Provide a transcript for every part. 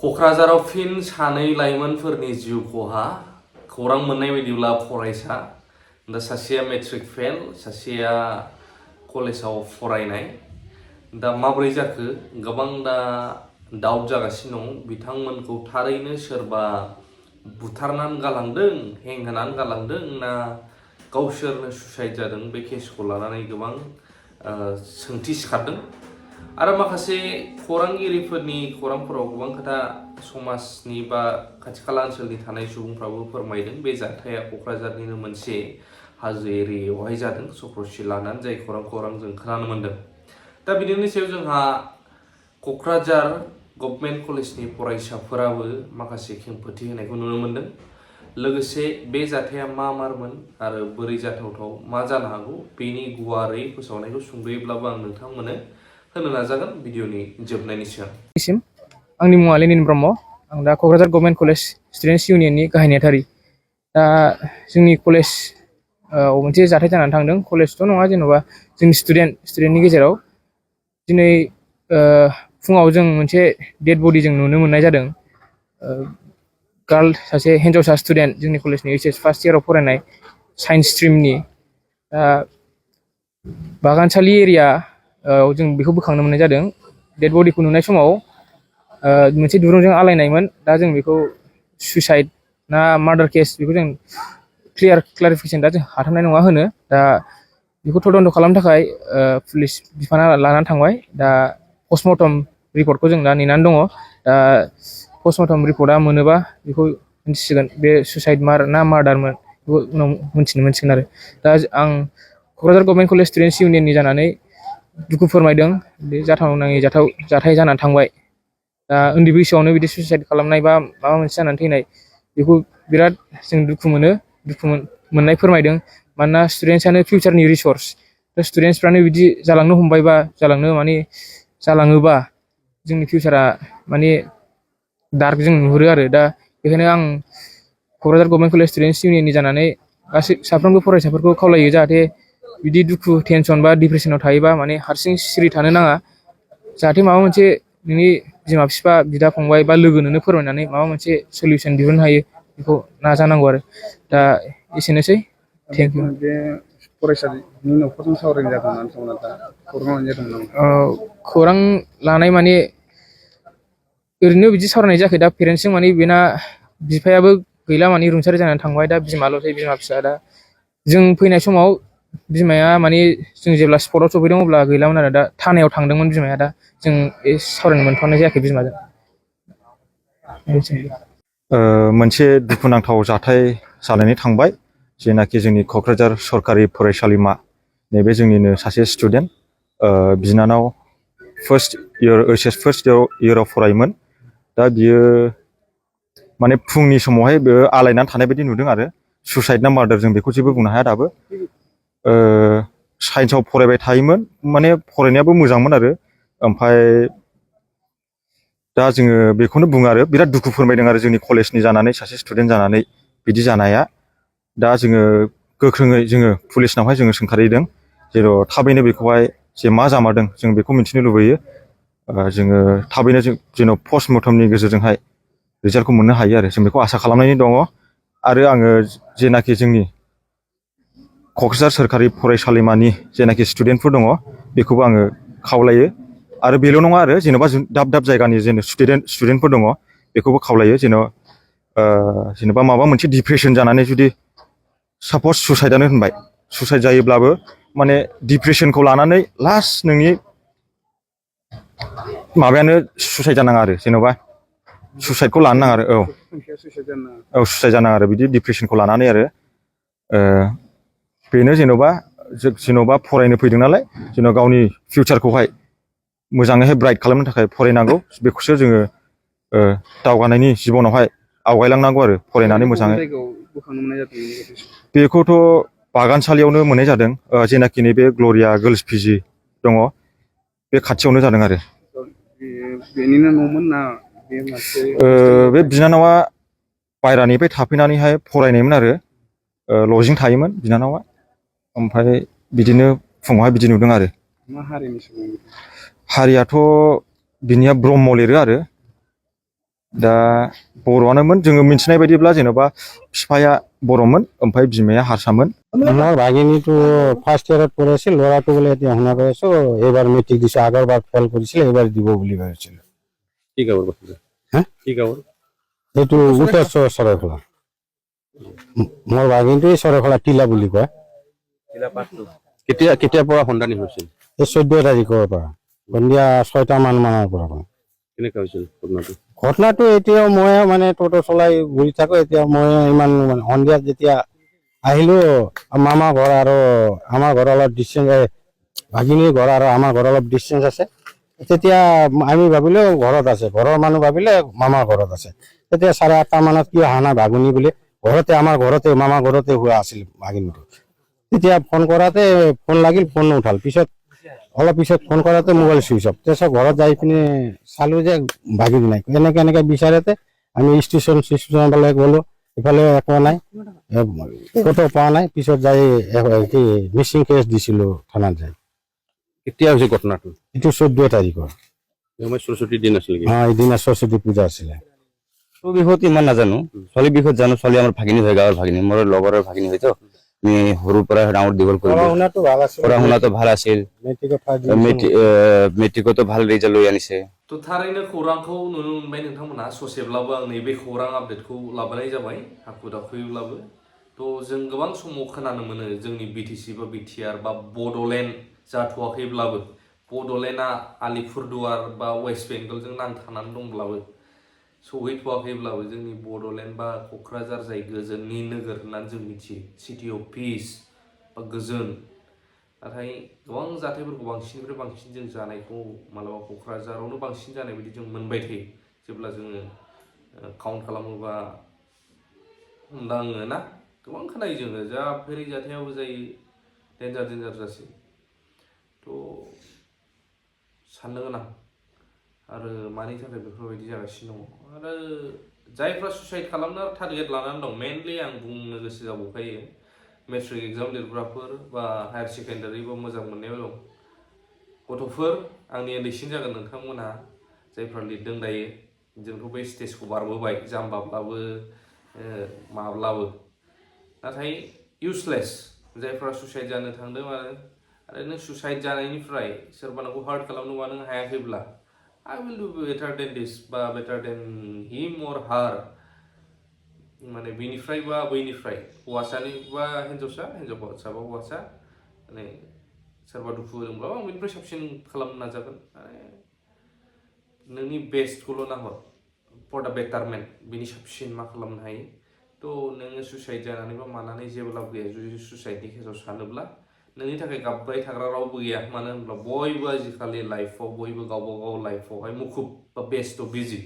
क'क्राझाराव फिन सानै लाइमोनफोरनि जिउ खहा खौरां मोननाय बायदिब्ला फरायसा दा सासेया मेट्रिक फेल सासेया कलेजाव फरायनाय दा माब्रै जाखो गोबां दा डाउट जागासिनो दं बिथांमोनखौ थारैनो सोरबा बुथारनानै गालांदों हें होनानै गालांदों ना गावसोरनो सुसाइड जादों बे केसखौ लानानै गोबां सोंथि सिखारदों आरो माखासे खौरांगिरिफोरनि खौरांफोराव गोबां खोथा समाजनि बा खाथि खाला ओनसोलनि थानाय सुबुंफ्राबो फोरमायदों बे जाथाया क'क्राझारनिनो मोनसे हाजो एरियायावहाय जादों चक्रशिला लानानै जाय खौरां जों खोनानो मोन्दों दा बिदिनि सायाव जोंहा क'क्राझार गभर्नमेन्ट कलेजनि फरायसाफोराबो माखासे खेंफोरथि होनायखौ नुनो मोन्दों लोगोसे बे जाथाया मा मारमोन आरो बोरै जाथावथाव मा जानो हागौ बेनि गुवारै फोसावनायखौ सुंद'यैब्लाबो आं नोंथांमोननो होनो नाजागोन भिडिअनि जोबनायनि सिगां आंनि मुङा लेनिन ब्रह्म आं दा क'क्राझार गभर्नमेन्ट कलेज स्टुडेन्टस इउनियननि गाहाय नेहाथारि दा जोंनि कलेज मोनसे जाथाय जानानै थांदों कलेजथ' नङा जेन'बा जोंनि स्टुडेन्टनि गेजेराव दिनै फुङाव जों मोनसे डेड बडि जों नुनो मोननाय जादों गार्ल सासे हिन्जावसा स्टुडेन्ट जोंनि कलेजनि HS फार्स्ट इयाराव फरायनाय साइन्स स्ट्रिमनि बागानसालि एरिया जों बेखौ बोखांनो मोननाय जादों डेड बडिखौ नुनाय समाव मोनसे दुरुंजों आलायनायमोन दा जों बेखौ सुइसाइड ना मार्डार केस बेखौ जों क्लियारिफिकेसन दा जों हाथारनाय नङा होनो दा बेखौ तदन्त खालामनो थाखाय पुलिस बिफाना लानानै थांबाय दा पस्टमर्टम रिपर्टखौ जों दा नेनानै दङ दा पस्टमर्टम रिपर्टआ मोनोबा बेखौ मिन्थिसिगोन बे सुइसाइड ना मार्डारमोन बेखौ उनाव मिन्थिनो मोनसिगोन आरो दा आं क'क्राझार गभर्नमेन्ट कलेज स्टुडेन्टस इउनियननि जानानै दुखु फोरमायदों बे जाथावनाङि जाथाय जानानै थांबाय दा उन्दै बैसोआवनो बिदि सुइसाइड खालामनाय बा माबा मोनसे जानानै थैनाय बेखौ बिराद जों दुखु मोननाय फोरमायदों मानोना स्टुडेन्टसानो फिउचारनि रिसर्स दा स्टुडेन्टसफ्रानो बिदि जालांनो हमबायबा जालाङोबा जोंनि फिउचारा डार्क जों नुहुरो आरो दा बेखायनो आं क'क्राझार गभर्नमेन्ट कलेज स्टुडेन्टस इउनियननि जानानै गासै साफ्रोमबो फरायसाफोरखौ खावलायो जाहाथे बिदि दुखु टेनसन बा डिप्रेसनाव थायोबा हारसिं सिरि थानो नाङा जाहाथे माबा मोनसे नोंनि बिमा बिफा बिदा फंबाय बा लोगो नोंनो फोरमायनानै माबा मोनसे सलिउसन दिहुननो हायो बेखौ नाजानांगौ आरो दा एसेनोसै थेंक इउ बे फरायसालिनि न'खरजों सावरायनाय जादों नोंथांमोना दा खौरां लानाय जादोंमोन खौरां लानाय ओरैनो बिदि सावरायनाय जायाखै दा पेरेन्टसजों बेना बिफायाबो गैला रुंसारि जानानै थांबाय दा बिमाल'सै बिमा फिसा दा जों फैनाय समाव बिमाया जों जेब्ला स्पटआव सफैदों अब्ला गैलामोन आरो दा थानायाव थांदोंमोन बिमाया दा जों सावरायनो मोनथ'नाय जायाखै बिमाजों मोनसे दुखुनांथाव जाथाय जानानै थांबाय जेनाखि जोंनि क'क्राझार सरकारि फरायसालिमा नैबे जोंनिनो सासे स्टुडेन्ट बिनानाव फार्स्ट इयाराव फरायोमोन दा बियो फुंनि समावहाय आलायनानै थानाय बायदि नुदों आरो सुइसाइड ना मार्डार जों बेखौ जेबो बुंनो हाया दाबो साइन्सआव फरायबाय थायोमोन फरायनायाबो मोजांमोन आरो ओमफ्राय दा जोङो बेखौनो बुङो आरो बिराद दुखु फोरमायदों आरो जोंनि कलेजनि जानानै सासे स्टुडेन्ट जानानै बिदि जानाया दा जोङो गोख्रोङै जोङो पुलिसनावहाय जोङो सोंखारिदों जेर' थाबैनो बेखौहाय जे मा जामारदों जों बेखौ मिन्थिनो लुबैयो जोङो थाबैनो जेन' पस्टमर्टमनि गेजेरजोंहाय रिजाल्टखौ मोननो हायो आरो जों बेखौ आसा खालामनानै दङ आरो आङो जेनाखि जोंनि क'क्राझार सोरखारि फरायसालिमानि जेनाखि स्टुडेन्टफोर दङ बेखौबो आङो खावलायो आरो बेल' नङा आरो जेन'बा दाब दाब जायगानि स्टुडेन्टफोर दङ बेखौबो खावलायो जेन'बा माबा मोनसे डिप्रेसन जानानै जुदि सापस सुइसाइडआनो होनबाय सुइसाइड जायोब्लाबो डिप्रेसनखौ लानानै लास्ट नोंनि माबायानो सुइसाइड जानाङा आरो जेन'बा सुइसाइडखौ लानो नाङा आरो सुइसाइड जानाङा आरो बिदि डिप्रेसनखौ लानानै आरो बेनो जेन'बा फरायनो फैदों नालाय गावनि फिउचारखौहाय मोजाङैहाय ब्राइट खालामनो थाखाय फरायनांगौ बेखौसो जोङो दावगानायनि जिबनावहाय आवगायलांनांगौ आरो फरायनानै मोजाङै बेखौथ' बागानसालियावनो मोननाय जादों जेनाखि नैबे ग्ल'रिया गार्लस PG दङ बे खाथियावनो जादों आरो बेनिनो न'मोन ना बे बिनानावा बायरानिफ्राय थाफैनानैहाय फरायनायमोन आरो लजिं थायोमोन बिनानावा ओमफ्राय बिदिनो फुङावहाय बिदि नुदों आरो मा हारिनि सुबुं हारियाथ' बिनिया ब्रह्म लिरो आरो दा बर'आनोमोन जोङो मिथिनाय बायदिब्ला जेन'बा बिफाया बर'मोन ओमफ्राय बिमाया हारसामोन। মোৰ ভাগিনীটো ফাৰ্ষ্ট ইয়াৰত পঢ়ি আছিল, ল'ৰাটো বোলে এতিয়া শুনা পাই আছো এইবাৰ মেট্ৰিক দিছে, আগৰবাৰ ফেইল কৰিছিলে, এইবাৰ দিব বুলি ভাবিছিল। কি গাঁৱৰ কথা? হা কি গাঁৱৰ? এইটো উত্তৰ চৰাইখোলা। মোৰ ভাগিনীটো এই চৰাইখোলা টিলা বুলি কয়। কেতিয়াৰ পৰা সন্ধানী হৈছিল? এই 14 তাৰিখৰ পৰা সন্ধিয়া 6টা মানৰ পৰা। কেনেকুৱা হৈছিল ঘটনাটো? ঘটনাটো এতিয়া মই মানে টোটো চলাই ঘূৰি থাকো, এতিয়া মই ইমান সন্ধিয়াত যেতিয়া আহিলো, মামা ঘৰ আৰু আমাৰ ঘৰ অলপ ডিষ্টেঞ্চ, ভাগিনীৰ ঘৰ আৰু আমাৰ ঘৰ অলপ ডিষ্টেঞ্চ আছে। তেতিয়া আমি ভাবিলো ঘৰত আছে, ঘৰৰ মানুহ ভাবিলে মামাৰ ঘৰত আছে। তেতিয়া 8:30 মানত কি অহা নাই ভাগিনী বুলি, ঘৰতে আমাৰ ঘৰতে মামাৰ ঘৰতে হোৱা আছিল ভাগিনীটো। তেতিয়া ফোন কৰাতে ফোন লাগিল, ফোন নুঠাল। পিছত অলপ পিছত ফোন কৰাতে মোবাইল চুইচ অফ। তাৰপিছত ঘৰত যাই পিনে চালো যে ভাগিনী নাই। এনেকে বিচাৰতে আমি ষ্টেচনলৈ গ'লো, ইফালে একো নাই, ক'তো পোৱা নাই। পিছত যাই কি মিচিং কেছ দিছিলো থানাত যাই। কেতিয়া হৈছে ঘটনাটো? এইটো 14 তাৰিখৰ। সৰস্বতীৰ দিন আছিল কি? এইদিনা সৰস্বতী পূজা আছিলে। বিহুত ইমান নাজানো, ছোৱালী বিহুত জানো। ছোৱালী আমাৰ ভাগিনী হয়, গাঁৱৰ ভাগিনী, মোৰ লগৰৰ ভাগিনী হয়তো। আমি সৰুৰ পৰা ডাঙৰ দীঘল কৰিলো, পঢ়া শুনাটো ভাল আছিল, মেট্ৰিকতো ভাল ৰিজাল্ট লৈ আনিছে। তো थारैनो खौरांखौ नुनो मोनबाय नोंथांमोना, ससेब्लाबो आं नैबे खौरां आपडेटखौ लाबोनाय जाबाय हाखु दाखुयैब्लाबो। तो जों गोबां समाव खोनानो मोनो जोंनि बिटिसि बा बिटिआर बा बड'लेण्ड जाथ'वाखैब्लाबो, बड'लेण्डआ आलिपुरदुवार बा वेस्ट बेंगलजों नांथानानै दंब्लाबो, सहैथ'वाखैब्लाबो जोंनि बड'लेण्ड बा क'क्राझार जाय गोजोननि नोगोर होननानै जों मिथियो, सिटि अफ पिस बा गोजोन। नाथाय गोबां जाथायफोरखौ बांसिननिफ्राय बांसिन जों जानायखौ मालाबा क'क्राझारावनो बांसिन जानाय बायदि जों मोनबाय थायो जेब्ला जोङो काउन्ट खालामोबा हमदाङो ना। गोबां खोनायो जोङो, जाफेरै जाथायाबो जायो, डेन्जार जासै। थ' साननो गोनां आरो मानि थाखाय बेफोरबायदि जागासिनो दङ। आरो जायफ्रा सुसाइड खालामनो टारगेट लानानै दं, मेनलि आं बुंनो गोसो जाबावखायो मेट्रिक एग्जाम लिरग्राफोर बा हायार सेकेन्डारि बा मोजां मोननायाव दं गथ'फोर, आंनि उन्दैसिन जागोन नोंथांमोना जायफ्रा लिरदों दायो। जोंथ' बै स्टेजखौ बारबोबाय, जाम्बाब्लाबो माब्लाबो। नाथाय इउसलेस जायफ्रा सुसाइड जानो थांदों आरो नों सुसाइड जानायनिफ्राय सोरबा नोंखौ हार्ट खालामनोबा नों हायाखैब्ला, I will do better than this बा better than him or her, माने बेनिफ्राय बा बैनिफ्राय, हौवासानि बा हिन्जावसा, हिन्जावसा बा हौवासा, माने सोरबा दुखु होदोंब्लाबो आं बेनिफ्राय साबसिन खालामनो नाजागोन। माने नोंनि बेस्टखौल' नाहर, फर दा बेटारमेन्ट, बिनि साबसिन मा खालामनो हायो। थ' नोङो सुसाइड जानानै बा मानानै जेबो लाब गैया जुदि सुसाइडनि केसाव सानोब्ला। नोंनि थाखाय गाबबाय थाग्रा रावबो गैया, मानो होनब्ला बयबो आजिखालि लाइफआव बयबो गावबा गाव लाइफआवहाय मुखुब बा बेस्थ' बिजि।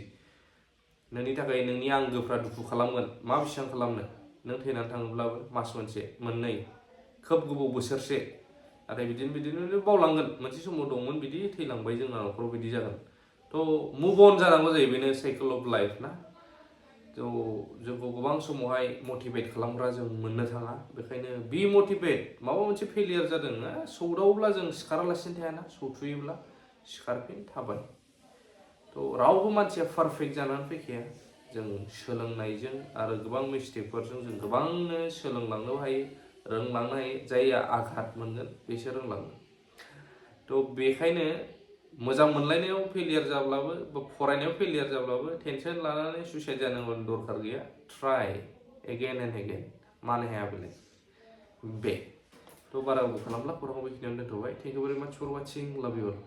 नोंनि थाखाय नोंनि आंगोफ्रा दुखु खालामगोन, मा बेसेबां खालामनो, नों थैनानै थाङोब्लाबो मास मोनसे मोननै, खोब गोबाव बोसोरसे, नाथाय बिदिनो बावलांगोन। मोनसे समाव दंमोन बिदि, थैलांबाय जोंना न'खराव बिदि जागोन। थ' मुभ अन जानांगौ जायो, बेनो साइकेल अफ लाइफ ना। थ' जोंखौ गोबां समावहाय मटिभेट खालामग्रा जों मोननो थाङा, बेखायनो बि मटिभेट। माबा मोनसे फेलियर जादों ना, सौदावोब्ला जों सिखारालासिनो थायाना, सौथुयोब्ला सिखारफिन थाबाय। थ' रावबो मानसिया पारफेक्ट जानानै फैखाया, जों सोलोंनायजों आरो गोबां मिस्टेकफोरजों जों गोबांनो सोलोंलांनो हायो, रोंलांनो हायो। जायआ आघात मोनगोन बेसो रोंलाङो। थ' बेखायनो मोजां मोनलायनायाव फेलियर जाब्लाबो बा फरायनायाव फेलियर जाब्लाबो टेनसन लानानै सुइसाइड जानांगौ दरकार गैया। ट्राइ एगेन एन्ड एगेन, मानो हाया बेलाय बे। थ' बारा गोबाव खालामला, खौरांखौ बेखिनियावनो दोनथ'बाय। थेंक इउ भेरि माच फर वाचिं, लाभ इउ अल।